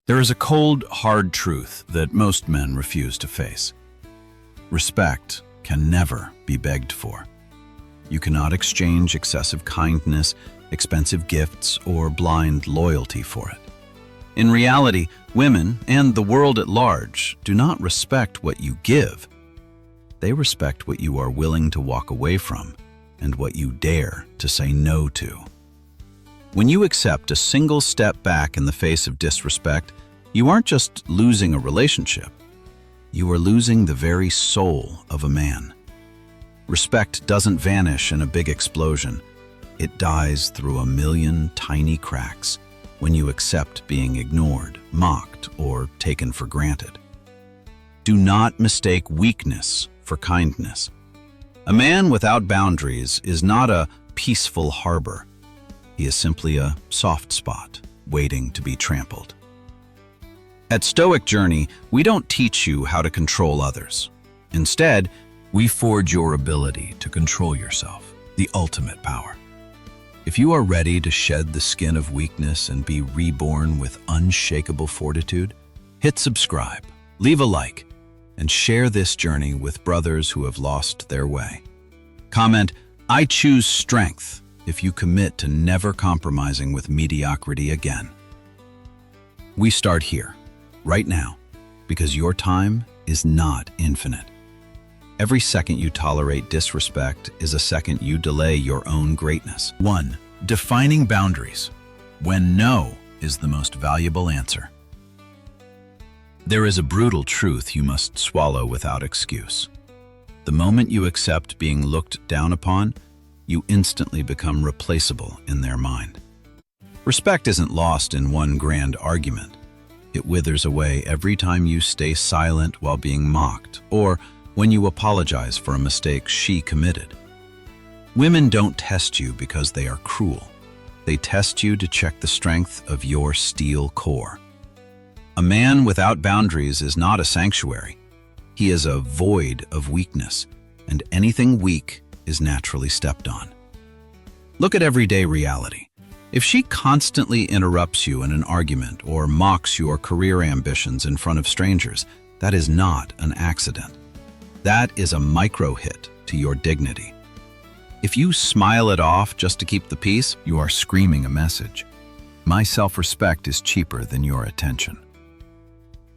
There is a cold, hard truth that most men refuse to face. Respect can never be begged for. You cannot exchange excessive kindness, expensive gifts, or blind loyalty for it. In reality, women, and the world at large, do not respect what you give. They respect what you are willing to walk away from and what you dare to say no to. When you accept a single step back in the face of disrespect, you aren't just losing a relationship. You are losing the very soul of a man. Respect doesn't vanish in a big explosion. It dies through a million tiny cracks when you accept being ignored, mocked, or taken for granted. Do not mistake weakness for kindness. A man without boundaries is not a peaceful harbor. He is simply a soft spot waiting to be trampled. At Stoic Journey, we don't teach you how to control others. Instead, we forge your ability to control yourself, the ultimate power. If you are ready to shed the skin of weakness and be reborn with unshakable fortitude, hit subscribe, leave a like, and share this journey with brothers who have lost their way. Comment, "I choose strength," if you commit to never compromising with mediocrity again. We start here, right now, because your time is not infinite. Every second you tolerate disrespect is a second you delay your own greatness. 1. Defining boundaries, when no is the most valuable answer. There is a brutal truth you must swallow without excuse. The moment you accept being looked down upon, you instantly become replaceable in their mind. Respect isn't lost in one grand argument. It withers away every time you stay silent while being mocked, or when you apologize for a mistake she committed. Women don't test you because they are cruel. They test you to check the strength of your steel core. A man without boundaries is not a sanctuary. He is a void of weakness, and anything weak is naturally stepped on. Look at everyday reality. If she constantly interrupts you in an argument or mocks your career ambitions in front of strangers, that is not an accident. That is a micro hit to your dignity. If you smile it off just to keep the peace, you are screaming a message. My self-respect is cheaper than your attention.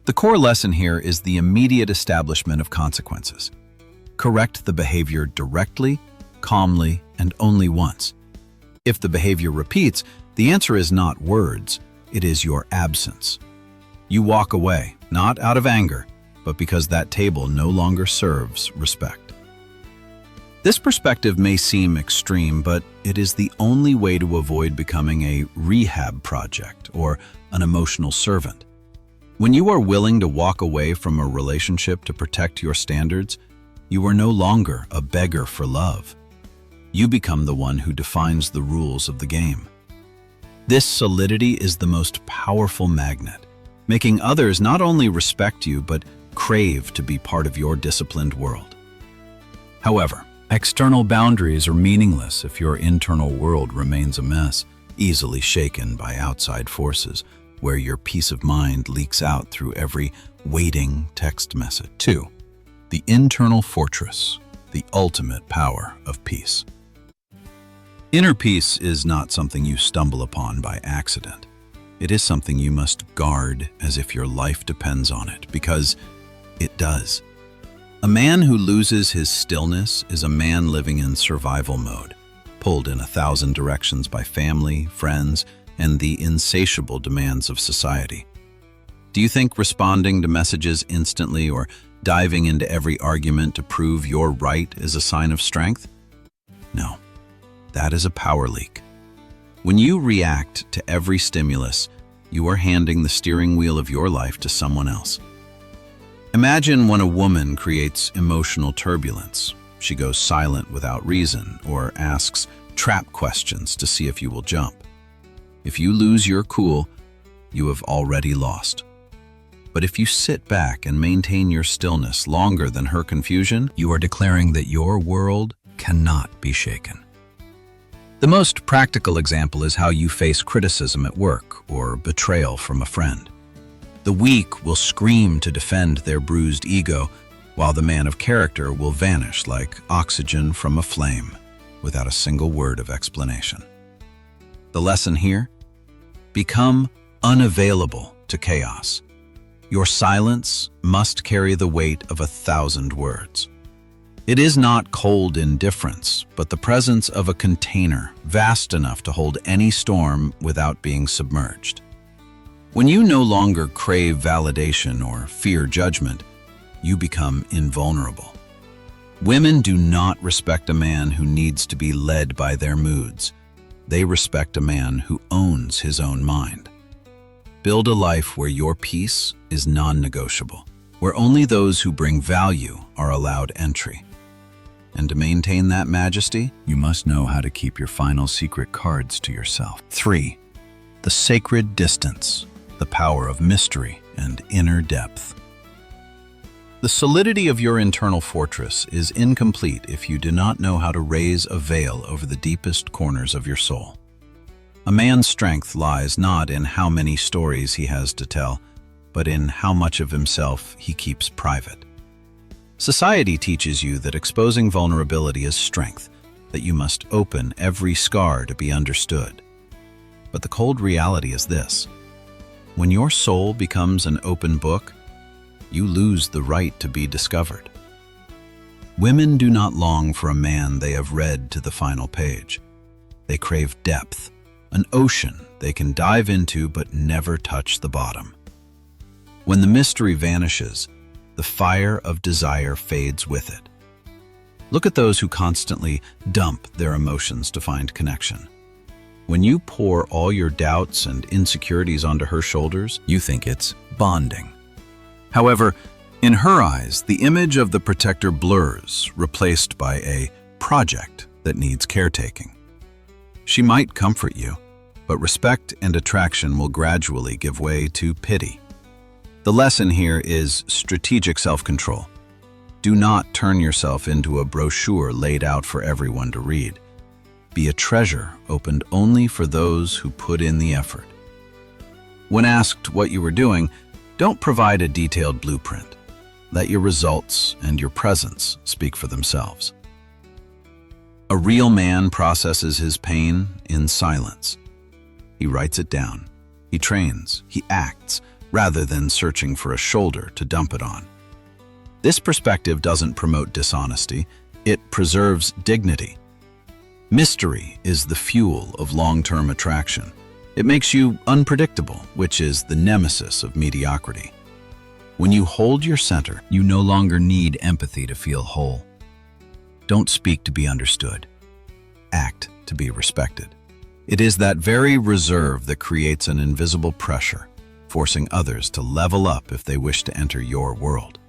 The core lesson here is the immediate establishment of consequences. Correct the behavior directly, calmly, and only once. If the behavior repeats, the answer is not words, it is your absence. You walk away, not out of anger, but because that table no longer serves respect. This perspective may seem extreme, but it is the only way to avoid becoming a rehab project or an emotional servant. When you are willing to walk away from a relationship to protect your standards, you are no longer a beggar for love. You become the one who defines the rules of the game. This solidity is the most powerful magnet, making others not only respect you but crave to be part of your disciplined world. However, external boundaries are meaningless if your internal world remains a mess, easily shaken by outside forces, where your peace of mind leaks out through every waiting text message. 2. The internal fortress, the ultimate power of peace. Inner peace is not something you stumble upon by accident. It is something you must guard as if your life depends on it, because it does. A man who loses his stillness is a man living in survival mode, pulled in 1,000 directions by family, friends, and the insatiable demands of society. Do you think responding to messages instantly or diving into every argument to prove you're right is a sign of strength? No, that is a power leak. When you react to every stimulus, you are handing the steering wheel of your life to someone else. Imagine when a woman creates emotional turbulence. She goes silent without reason or asks trap questions to see if you will jump. If you lose your cool, you have already lost. But if you sit back and maintain your stillness longer than her confusion, you are declaring that your world cannot be shaken. The most practical example is how you face criticism at work or betrayal from a friend. The weak will scream to defend their bruised ego, while the man of character will vanish like oxygen from a flame, without a single word of explanation. The lesson here? Become unavailable to chaos. Your silence must carry the weight of 1,000 words. It is not cold indifference, but the presence of a container vast enough to hold any storm without being submerged. When you no longer crave validation or fear judgment, you become invulnerable. Women do not respect a man who needs to be led by their moods. They respect a man who owns his own mind. Build a life where your peace is non-negotiable, where only those who bring value are allowed entry. And to maintain that majesty, you must know how to keep your final secret cards to yourself. 3. The sacred distance, the power of mystery and inner depth. The solidity of your internal fortress is incomplete if you do not know how to raise a veil over the deepest corners of your soul. A man's strength lies not in how many stories he has to tell, but in how much of himself he keeps private. Society teaches you that exposing vulnerability is strength, that you must open every scar to be understood. But the cold reality is this: when your soul becomes an open book, you lose the right to be discovered. Women do not long for a man they have read to the final page. They crave depth, an ocean they can dive into but never touch the bottom. When the mystery vanishes, the fire of desire fades with it. Look at those who constantly dump their emotions to find connection. When you pour all your doubts and insecurities onto her shoulders, you think it's bonding. However, in her eyes, the image of the protector blurs, replaced by a project that needs caretaking. She might comfort you, but respect and attraction will gradually give way to pity. The lesson here is strategic self-control. Do not turn yourself into a brochure laid out for everyone to read. Be a treasure opened only for those who put in the effort. When asked what you were doing, don't provide a detailed blueprint. Let your results and your presence speak for themselves. A real man processes his pain in silence. He writes it down. He trains. He acts, rather than searching for a shoulder to dump it on. This perspective doesn't promote dishonesty. It preserves dignity. Mystery is the fuel of long-term attraction. It makes you unpredictable, which is the nemesis of mediocrity. When you hold your center, you no longer need empathy to feel whole. Don't speak to be understood. Act to be respected. It is that very reserve that creates an invisible pressure, forcing others to level up if they wish to enter your world.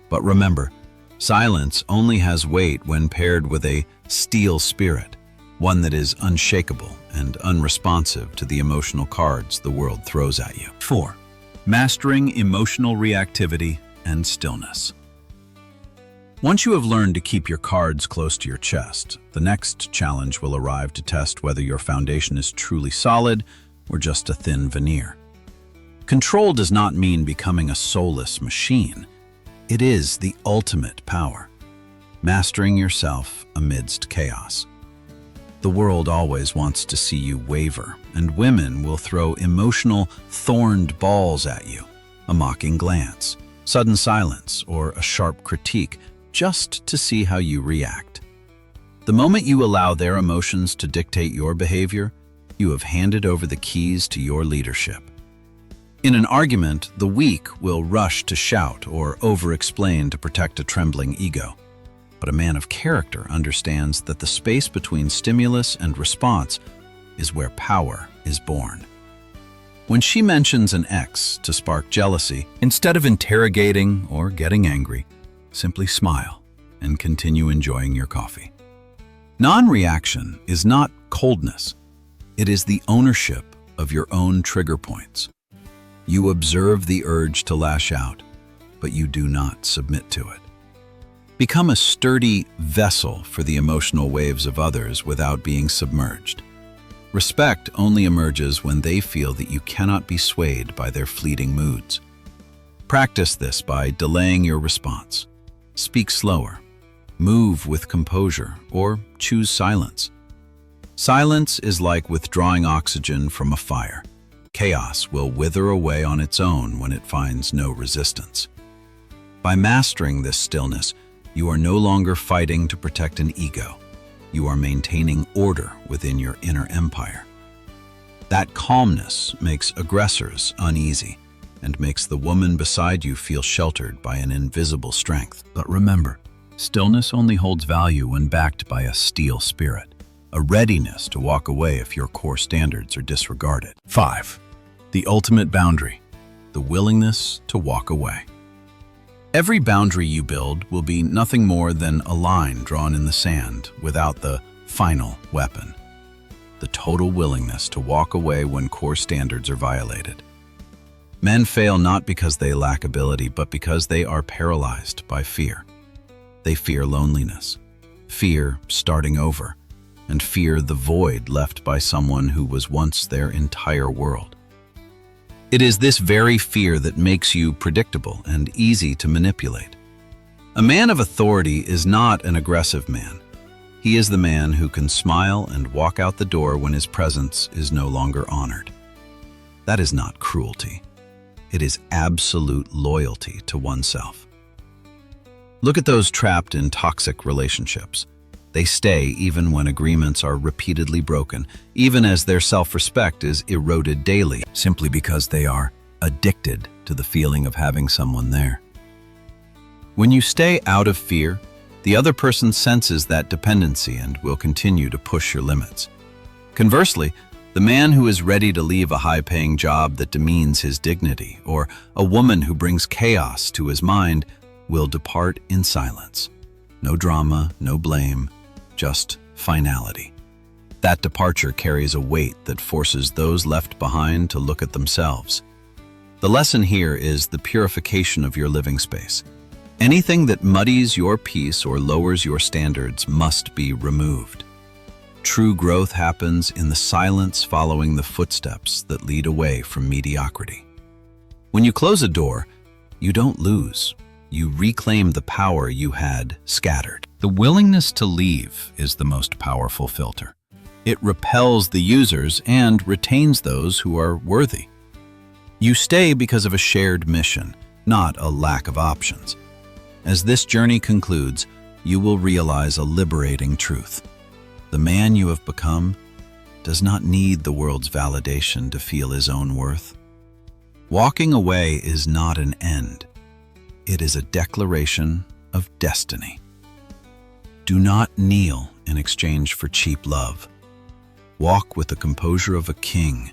But remember, silence only has weight when paired with a steel spirit, one that is unshakable and unresponsive to the emotional cards the world throws at you. 4. Mastering emotional reactivity and stillness. Once you have learned to keep your cards close to your chest, the next challenge will arrive to test whether your foundation is truly solid or just a thin veneer. Control does not mean becoming a soulless machine. It is the ultimate power, mastering yourself amidst chaos. The world always wants to see you waver, and women will throw emotional, thorned balls at you, a mocking glance, sudden silence, or a sharp critique, just to see how you react. The moment you allow their emotions to dictate your behavior, you have handed over the keys to your leadership. In an argument, the weak will rush to shout or over-explain to protect a trembling ego. But a man of character understands that the space between stimulus and response is where power is born. When she mentions an ex to spark jealousy, instead of interrogating or getting angry, simply smile and continue enjoying your coffee. Non-reaction is not coldness. It is the ownership of your own trigger points. You observe the urge to lash out, but you do not submit to it. Become a sturdy vessel for the emotional waves of others without being submerged. Respect only emerges when they feel that you cannot be swayed by their fleeting moods. Practice this by delaying your response. Speak slower, move with composure, or choose silence. Silence is like withdrawing oxygen from a fire. Chaos will wither away on its own when it finds no resistance. By mastering this stillness, you are no longer fighting to protect an ego. You are maintaining order within your inner empire. That calmness makes aggressors uneasy and makes the woman beside you feel sheltered by an invisible strength. But remember, stillness only holds value when backed by a steel spirit, a readiness to walk away if your core standards are disregarded. 5. The ultimate boundary, the willingness to walk away. Every boundary you build will be nothing more than a line drawn in the sand without the final weapon, the total willingness to walk away when core standards are violated. Men fail not because they lack ability, but because they are paralyzed by fear. They fear loneliness, fear starting over, and fear the void left by someone who was once their entire world. It is this very fear that makes you predictable and easy to manipulate. A man of authority is not an aggressive man. He is the man who can smile and walk out the door when his presence is no longer honored. That is not cruelty. It is absolute loyalty to oneself. Look at those trapped in toxic relationships. They stay even when agreements are repeatedly broken, even as their self-respect is eroded daily, simply because they are addicted to the feeling of having someone there. When you stay out of fear, the other person senses that dependency and will continue to push your limits. Conversely, the man who is ready to leave a high-paying job that demeans his dignity, or a woman who brings chaos to his mind, will depart in silence. No drama, no blame, just finality. That departure carries a weight that forces those left behind to look at themselves. The lesson here is the purification of your living space. Anything that muddies your peace or lowers your standards must be removed. True growth happens in the silence following the footsteps that lead away from mediocrity. When you close a door, you don't lose. You reclaim the power you had scattered. The willingness to leave is the most powerful filter. It repels the users and retains those who are worthy. You stay because of a shared mission, not a lack of options. As this journey concludes, you will realize a liberating truth. The man you have become does not need the world's validation to feel his own worth. Walking away is not an end. It is a declaration of destiny. Do not kneel in exchange for cheap love. Walk with the composure of a king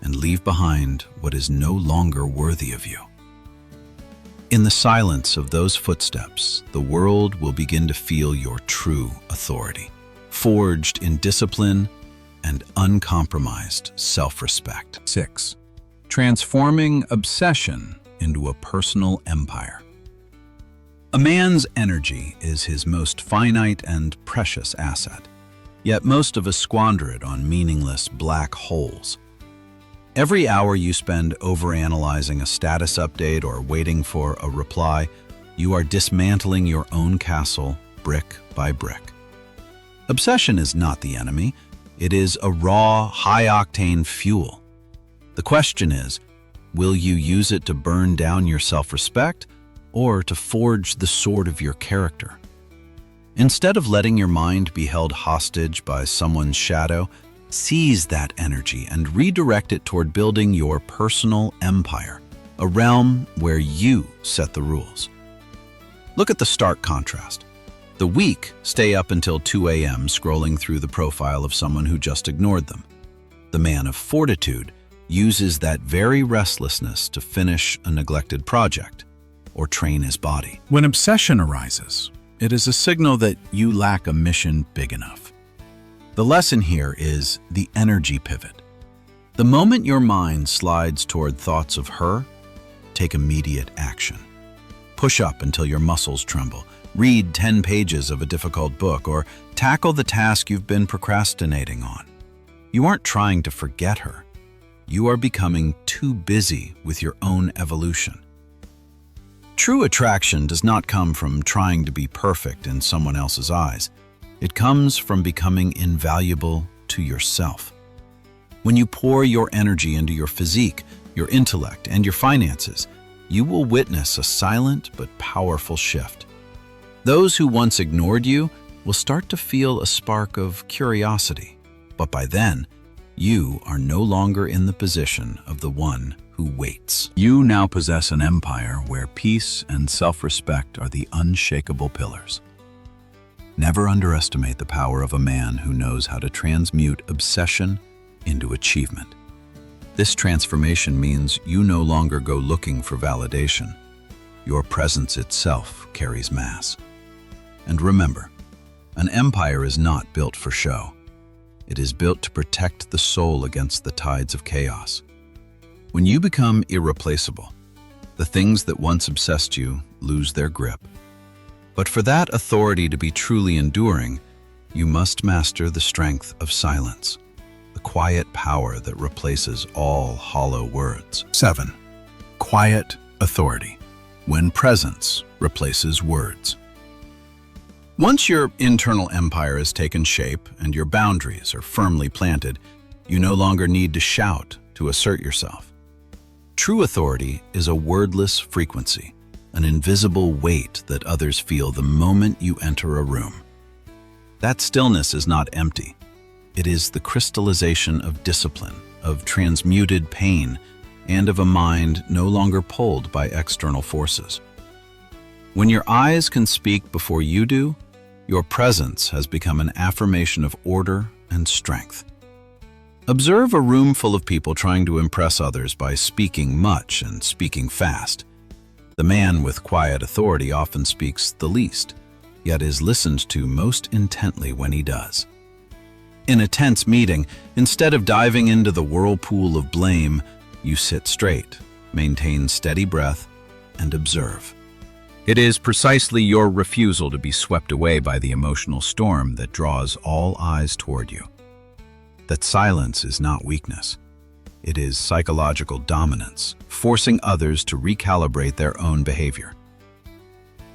and leave behind what is no longer worthy of you. In the silence of those footsteps, the world will begin to feel your true authority, forged in discipline and uncompromised self-respect. 6. Transforming obsession into a personal empire. A man's energy is his most finite and precious asset, yet most of us squander it on meaningless black holes. Every hour you spend overanalyzing a status update or waiting for a reply, you are dismantling your own castle brick by brick. Obsession is not the enemy. It is a raw, high-octane fuel. The question is, will you use it to burn down your self-respect or to forge the sword of your character? Instead of letting your mind be held hostage by someone's shadow, seize that energy and redirect it toward building your personal empire, a realm where you set the rules. Look at the stark contrast. The weak stay up until 2 a.m. scrolling through the profile of someone who just ignored them. The man of fortitude uses that very restlessness to finish a neglected project or train his body. When obsession arises, it is a signal that you lack a mission big enough. The lesson here is the energy pivot. The moment your mind slides toward thoughts of her, take immediate action. Push up until your muscles tremble. Read 10 pages of a difficult book, or tackle the task you've been procrastinating on. You aren't trying to forget her. You are becoming too busy with your own evolution. True attraction does not come from trying to be perfect in someone else's eyes. It comes from becoming invaluable to yourself. When you pour your energy into your physique, your intellect, and your finances, you will witness a silent but powerful shift. Those who once ignored you will start to feel a spark of curiosity, but by then, you are no longer in the position of the one who waits. You now possess an empire where peace and self-respect are the unshakable pillars. Never underestimate the power of a man who knows how to transmute obsession into achievement. This transformation means you no longer go looking for validation. Your presence itself carries mass. And remember, an empire is not built for show. It is built to protect the soul against the tides of chaos. When you become irreplaceable, the things that once obsessed you lose their grip. But for that authority to be truly enduring, you must master the strength of silence, the quiet power that replaces all hollow words. 7. Quiet authority, when presence replaces words. Once your internal empire has taken shape and your boundaries are firmly planted, you no longer need to shout to assert yourself. True authority is a wordless frequency, an invisible weight that others feel the moment you enter a room. That stillness is not empty. It is the crystallization of discipline, of transmuted pain, and of a mind no longer pulled by external forces. When your eyes can speak before you do, your presence has become an affirmation of order and strength. Observe a room full of people trying to impress others by speaking much and speaking fast. The man with quiet authority often speaks the least, yet is listened to most intently when he does. In a tense meeting, instead of diving into the whirlpool of blame, you sit straight, maintain steady breath, and observe. It is precisely your refusal to be swept away by the emotional storm that draws all eyes toward you. That silence is not weakness. It is psychological dominance, forcing others to recalibrate their own behavior.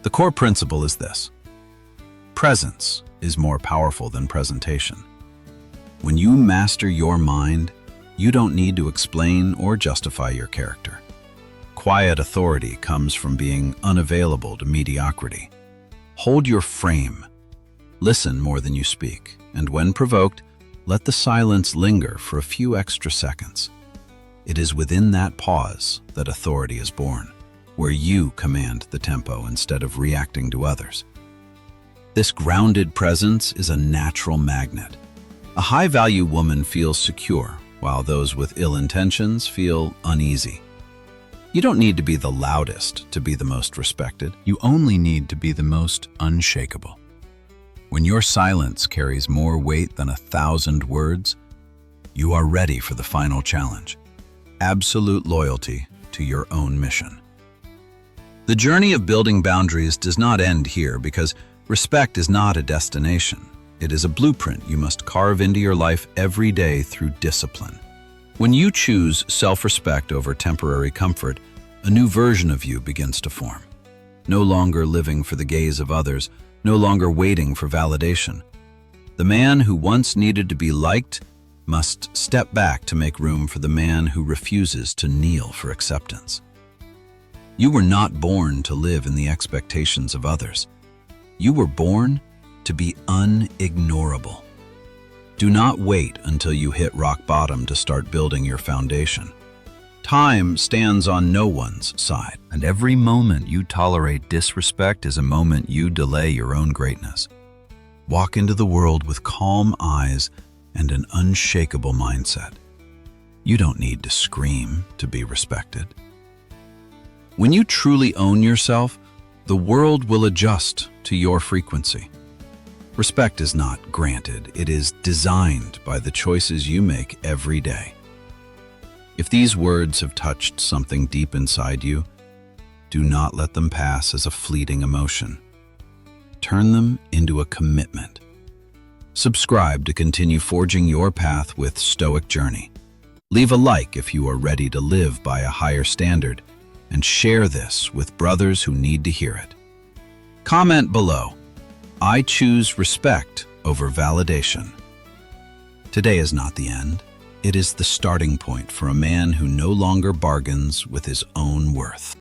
The core principle is this: presence is more powerful than presentation. When you master your mind, you don't need to explain or justify your character. Quiet authority comes from being unavailable to mediocrity. Hold your frame. Listen more than you speak, and when provoked, let the silence linger for a few extra seconds. It is within that pause that authority is born, where you command the tempo instead of reacting to others. This grounded presence is a natural magnet. A high-value woman feels secure, while those with ill intentions feel uneasy. You don't need to be the loudest to be the most respected. You only need to be the most unshakable. When your silence carries more weight than 1,000 words, you are ready for the final challenge: absolute loyalty to your own mission. The journey of building boundaries does not end here, because respect is not a destination. It is a blueprint you must carve into your life every day through discipline. When you choose self-respect over temporary comfort, a new version of you begins to form. No longer living for the gaze of others, no longer waiting for validation. The man who once needed to be liked must step back to make room for the man who refuses to kneel for acceptance. You were not born to live in the expectations of others. You were born to be unignorable. Do not wait until you hit rock bottom to start building your foundation. Time stands on no one's side, and every moment you tolerate disrespect is a moment you delay your own greatness. Walk into the world with calm eyes and an unshakable mindset. You don't need to scream to be respected. When you truly own yourself, the world will adjust to your frequency. Respect is not granted, it is designed by the choices you make every day. If these words have touched something deep inside you, do not let them pass as a fleeting emotion. Turn them into a commitment. Subscribe to continue forging your path with Stoic Journey. Leave a like if you are ready to live by a higher standard, and share this with brothers who need to hear it. Comment below. I choose respect over validation. Today is not the end. It is the starting point for a man who no longer bargains with his own worth.